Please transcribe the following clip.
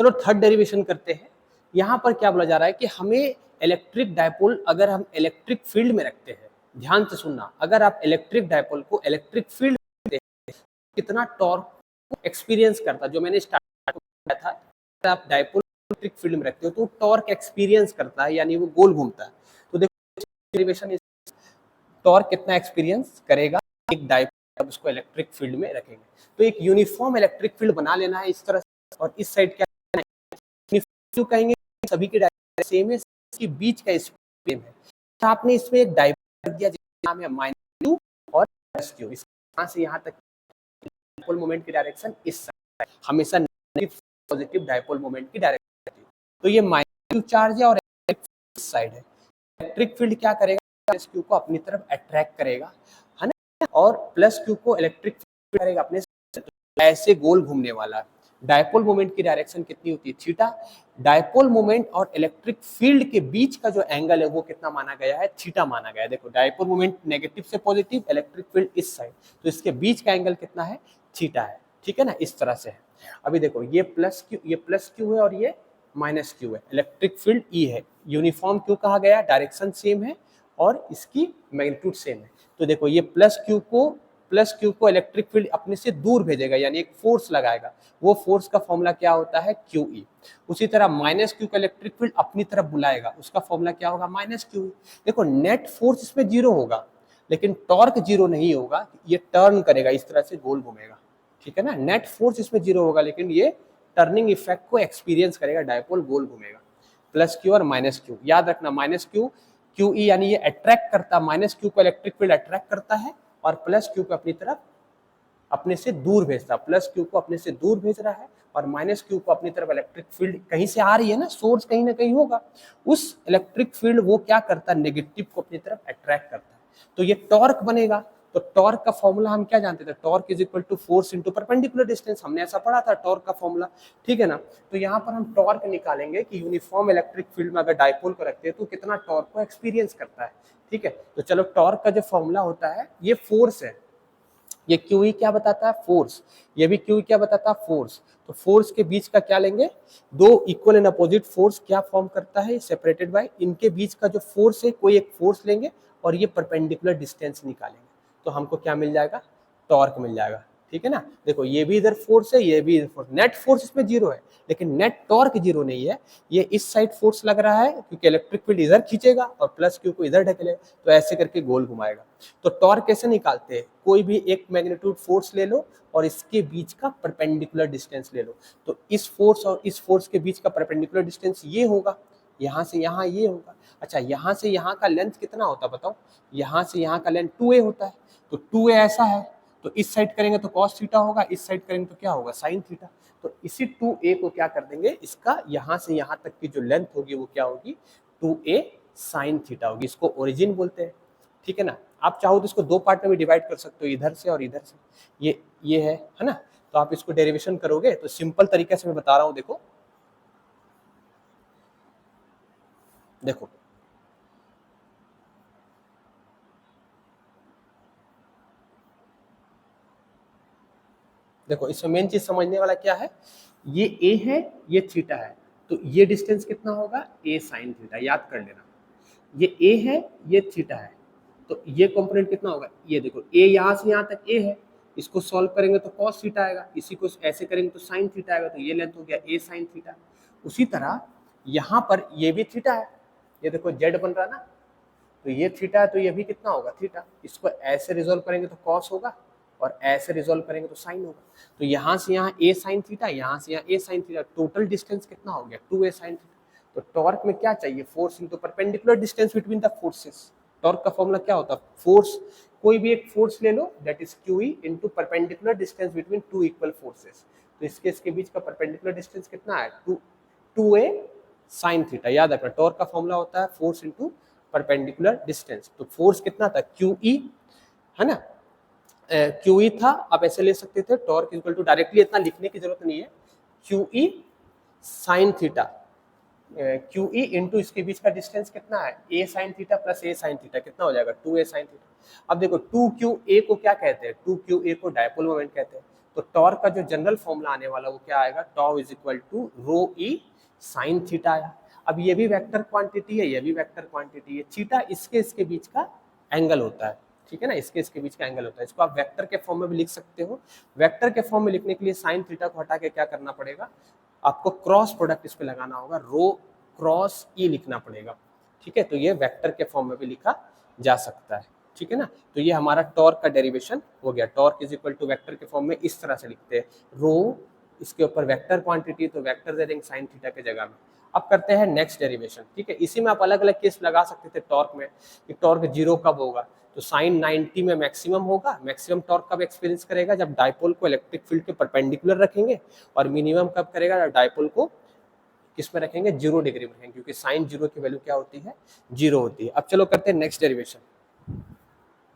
चलो third derivation करते हैं। यहाँ पर क्या बोला जा रहा है कि हमें इलेक्ट्रिक डायपोल अगर हम इलेक्ट्रिक फील्ड में रखते हैं, ध्यान से सुनना, अगर आप इलेक्ट्रिक डायपोल को इलेक्ट्रिक फील्ड में देखते हैं, कितना टॉर्क एक्सपीरियंस करता, जो मैंने स्टार्ट किया था, अगर आप डायपोल इलेक्ट्रिक फील्ड में रखते हो तो टॉर्क एक्सपीरियंस करता है, यानी वो गोल घूमता है। तो देखो डेरिवेशन, टॉर्क कितना एक्सपीरियंस करेगा एक डायपोल, उसको इलेक्ट्रिक फील्ड में रखेंगे। तो एक यूनिफॉर्म इलेक्ट्रिक फील्ड बना लेना है इस तरह से, और इस साइड क्या क्यों कहेंगे, सभी के डायपोल सेम है, इसके बीच का स्पेस है। तो आपने इसमें एक डायपोल रख दिया जिसका नाम है -q और +q, यहाँ से यहाँ तक डायपोल मोमेंट की डायरेक्शन इस साइड, हमेशा नेगेटिव पॉजिटिव डायपोल मोमेंट की डायरेक्शन रहती है। तो ये -q चार्ज है और इस साइड है। इलेक्ट्रिक फील्ड क्या करेगा, +q को अपनी तरफ अट्रैक्ट करेगा, है ना, और +q को इलेक्ट्रिक फील्ड करेगा अपने, ऐसे गोल घूमने वाला। डायपोल मोमेंट की डायरेक्शन कितनी होती है, थीटा। डायपोल मोमेंट और इलेक्ट्रिक फील्ड के बीच का जो एंगल है वो कितना माना गया है, थीटा माना गया है। देखो डायपोल मोमेंट नेगेटिव से पॉजिटिव, इलेक्ट्रिक फील्ड इस साइड, तो इसके बीच का एंगल कितना है, थीटा है, ठीक है ना, इस तरह से है। अभी देखो ये +q है और ये -q है, इलेक्ट्रिक फील्ड E है, यूनिफॉर्म क्यों कहा गया, डायरेक्शन सेम है और इसकी मैग्नीट्यूड सेम है। तो देखो ये +q को इलेक्ट्रिक फील्ड अपने से दूर भेजेगा, यानी एक फोर्स लगाएगा, वो फोर्स का फॉर्मूला क्या होता है, QE। उसी तरह -q को इलेक्ट्रिक फील्ड अपनी तरफ बुलाएगा, उसका फॉर्मूला क्या होगा, -QE। देखो नेट फोर्स इसमें जीरो होगा, लेकिन टॉर्क जीरो नहीं होगा, ये टर्न करेगा, इस तरह से गोल घूमेगा, ठीक है ना। नेट फोर्स इसमें जीरो होगा, लेकिन ये टर्निंग इफेक्ट को एक्सपीरियंस करेगा, डायपोल गोल घूमेगा। +q और -q, याद रखना, -q QE यानी ये अट्रैक्ट करता, -q को इलेक्ट्रिक फील्ड अट्रैक्ट करता है और +q को अपनी तरफ अपने से दूर भेजता, +q को अपने से दूर भेज रहा है और -q को अपनी तरफ इलेक्ट्रिक फील्ड कहीं से आ रही है ना, सोर्स कहीं ना कहीं होगा, उस इलेक्ट्रिक फील्ड वो क्या करता है, नेगेटिव को अपनी तरफ अट्रैक्ट करता है, तो ये टॉर्क बनेगा। तो टॉर्क का फॉर्मूला हम क्या जानते थे, torque is equal to force into perpendicular distance, हमने ऐसा पढ़ा था टॉर्क का फॉर्मूला, ठीक है ना। तो यहाँ पर हम टॉर्क निकालेंगे कि यूनिफॉर्म इलेक्ट्रिक फील्ड में अगर डायपोल को रखते हैं तो कितना टॉर्क को एक्सपीरियंस करता है, ठीक है। तो चलो टॉर्क का जो फॉर्मूला होता है, ये फोर्स है, ये QE क्या बताता है, फोर्स, ये भी QE क्या बताता है, फोर्स। तो फोर्स के बीच का क्या लेंगे, दो इक्वल एंड अपोजिट फोर्स क्या फॉर्म करता है, सेपरेटेड बाय, इनके बीच का जो फोर्स है, कोई एक फोर्स लेंगे और ये परपेंडिकुलर डिस्टेंस निकालेंगे, तो हमको क्या मिल जाएगा, टॉर्क मिल जाएगा, ठीक है ना। देखो ये भी इधर फोर्स है, ये भी इधर फोर्स, नेट फोर्स इसमें जीरो है, लेकिन नेट टॉर्क जीरो नहीं है, ये इस साइड फोर्स लग रहा है क्योंकि इलेक्ट्रिक फील्ड इधर खींचेगा और +q को इधर ढकेलेगा, तो ऐसे करके गोल घुमाएगा। तो टॉर्क कैसे निकालते हैं, कोई भी एक मैग्नीट्यूड फोर्स ले लो और इसके बीच का परपेंडिकुलर डिस्टेंस ले लो, तो इस फोर्स और इस फोर्स के बीच का परपेंडिकुलर डिस्टेंस ये होगा, यहाँ से यहाँ ये होगा। अच्छा यहाँ से यहाँ का लेंथ कितना होता है बताओ, यहाँ से यहाँ का लेंथ 2a होता है, तो 2a ऐसा है, तो इस साइड करेंगे तो cos थीटा होगा, इस साइड करेंगे तो क्या होगा, sin थीटा। तो इसी 2a को क्या कर देंगे, इसका यहाँ से यहाँ तक की जो लेंथ होगी वो क्या होगी, 2a sin थीटा होगी, इसको ओरिजिन बोलते हैं, ठीक है ना। आप चाहो तो इसको दो पार्ट में भी डिवाइड कर सकते हो, इधर से और इधर से, ये है ना। तो आप इसको डेरिवेशन करोगे तो सिंपल तरीके से मैं बता रहा हूं, देखो देखो देखो इसमें मेन चीज समझने वाला क्या है, ये a है, ये थीटा है, तो ये डिस्टेंस कितना होगा, a sin थीटा, याद कर लेना। ये a है, ये थीटा है, तो ये कंपोनेंट कितना होगा, ये देखो a यहाँ से यहाँ तक a है, इसको सॉल्व करेंगे तो cos थीटा आएगा, इसी को ऐसे करेंगे तो sin थीटा आएगा, तो ये लेंथ हो गया a sin थीटा। उसी तरह यहाँ पर ये भी थीटा है, ये देखो z बन रहा है ना, तो ये थीटा है, तो ये भी कितना होगा, थीटा। इसको ऐसे रिजोल्व करेंगे तो cos होगा और ऐसे रिजोल्व करेंगे तो sin होगा, तो यहाँ से यहाँ a sin थीटा, यहाँ से यहाँ a sin theta, total distance कितना हो गया, 2a sin थीटा। तो टॉर्क में क्या चाहिए, force into perpendicular distance between the forces. Torque का फॉर्मूला क्या होता है, फोर्स, कोई भी एक फोर्स ले लो, that is QE into perpendicular distance between two equal forces. तो इसके बीच का परपेंडिकुलर डिस्टेंस कितना है, 2a sin थीटा। याद रखना टॉर्क का फॉर्मूला होता है फोर्स इनटू परपेंडिकुलर डिस्टेंस। तो फोर्स कितना था, QE, है ना, QE था, आप ऐसे ले सकते थे, टॉर्क इक्वल टू, डायरेक्टली इतना लिखने की जरूरत नहीं है, QE sin theta, QE into इसके बीच का डिस्टेंस कितना है, a sin theta plus a sin theta, कितना हो जाएगा, 2a sin थीटा। अब देखो 2QA को क्या कहते हैं, 2QA को डायपोल मोमेंट कहते हैं, तो टॉर्क का जो जनरल फॉर्मूला आने वाला वो क्या आएगा, tau is equal to rho e sine theta आया। अब ये भी वेक्टर क्वांटिटी है, ये भी वेक्टर क्वांटिटी है, थीटा इसके बीच का एंगल होता है, ठीक है ना, इसके बीच का एंगल होता है। इसको आप वेक्टर के फॉर्म में भी लिख सकते हो। वेक्टर के फॉर्म में लिखने के लिए साइन थीटा को हटा के क्या करना पड़ेगा, आपको क्रॉस प्रोडक्ट इस पे लगाना होगा, रो क्रॉस ई लिखना पड़ेगा, ठीक है। तो ये वेक्टर के फॉर्म में भी लिखा जा सकता है, ठीक है ना। तो ये हमारा टॉर्क का डेरिवेशन हो गया। Torque is equal to vector के फॉर्म में इस तरह से लिखते हैं, रो इसके ऊपर वेक्टर क्वांटिटी, तो वेक्टर दे देंगे साइन थीटा के जगह में। अब करते हैं नेक्स्ट डेरिवेशन, ठीक है। इसी में आप अलग अलग केस लगा सकते थे टॉर्क में, कि टॉर्क जीरो कब होगा, तो साइन 90 में मैक्सिमम होगा। मैक्सिमम टॉर्क कब एक्सपीरियंस करेगा, जब डायपोल को इलेक्ट्रिक फील्ड के परपेंडिकुलर रखेंगे, और मिनिमम कब करेगा, जब डायपोल को किस में रखेंगे, 0 डिग्री में रखेंगे, क्योंकि साइन जीरो की वैल्यू क्या होती है, 0 होती है। अब चलो करते हैं नेक्स्ट डेरिवेशन।